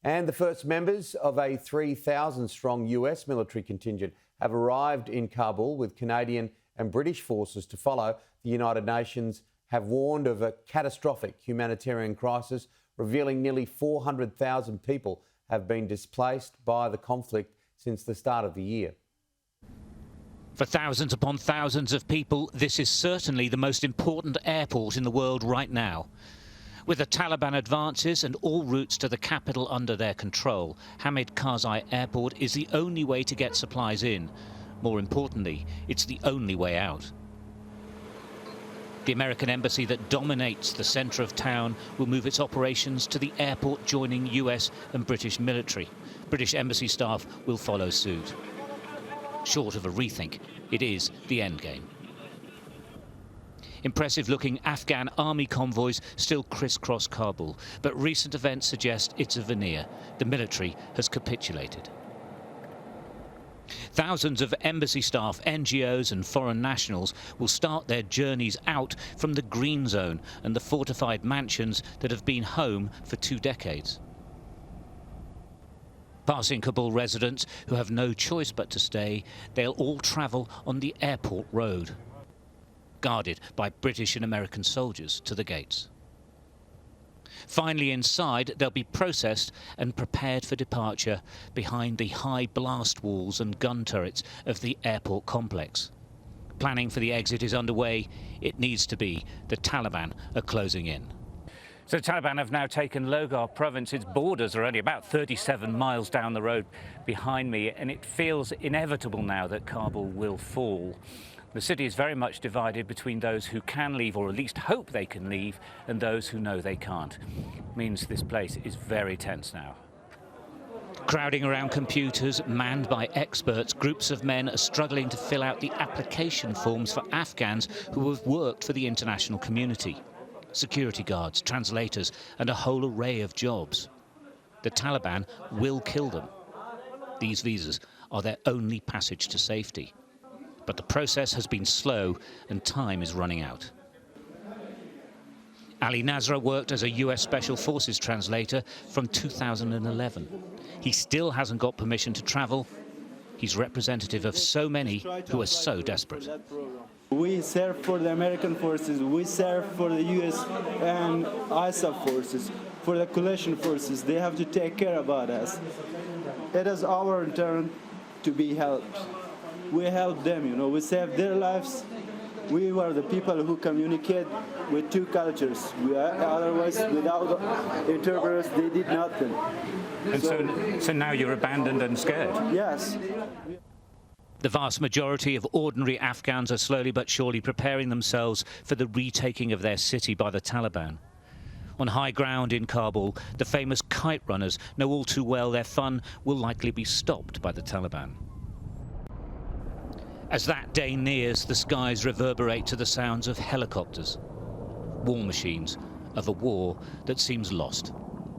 And the first members of a 3,000-strong US military contingent have arrived in Kabul with Canadian and British forces to follow. The United Nations have warned of a catastrophic humanitarian crisis, revealing nearly 400,000 people have been displaced by the conflict since the start of the year. For thousands upon thousands of people, this is certainly the most important airport in the world right now. With the Taliban advances and all routes to the capital under their control, Hamid Karzai Airport is the only way to get supplies in. More importantly, it's the only way out. The American Embassy that dominates the centre of town will move its operations to the airport, joining US and British military. British Embassy staff will follow suit. Short of a rethink, it is the endgame. Impressive-looking Afghan army convoys still crisscross Kabul, but recent events suggest it's a veneer. The military has capitulated. Thousands of embassy staff, NGOs and foreign nationals will start their journeys out from the green zone and the fortified mansions that have been home for 2 decades. Passing Kabul residents who have no choice but to stay, they'll all travel on the airport road, guarded by British and American soldiers to the gates. Finally inside, they'll be processed and prepared for departure behind the high blast walls and gun turrets of the airport complex. Planning for the exit is underway. It needs to be. The Taliban are closing in. So the Taliban have now taken Logar province. Its borders are only about 37 miles down the road behind me, and it feels inevitable now that Kabul will fall. The city is very much divided between those who can leave, or at least hope they can leave, and those who know they can't. It means this place is very tense now. Crowding around computers, manned by experts, groups of men are struggling to fill out the application forms for Afghans who have worked for the international community. Security guards, translators, and a whole array of jobs. The Taliban will kill them. These visas are their only passage to safety. But the process has been slow and time is running out. Ali Nasra worked as a US Special Forces translator from 2011. He still hasn't got permission to travel. He's representative of so many who are so desperate. We serve for the American forces, we serve for the US and ISAF forces, for the coalition forces. They have to take care about us. It is our turn to be helped. We help them, we save their lives. We were the people who communicate with 2 cultures. Otherwise, without interpreters, they did nothing. And so now you're abandoned and scared? Yes. The vast majority of ordinary Afghans are slowly but surely preparing themselves for the retaking of their city by the Taliban. On high ground in Kabul, the famous kite runners know all too well their fun will likely be stopped by the Taliban. As that day nears, the skies reverberate to the sounds of helicopters, war machines of a war that seems lost.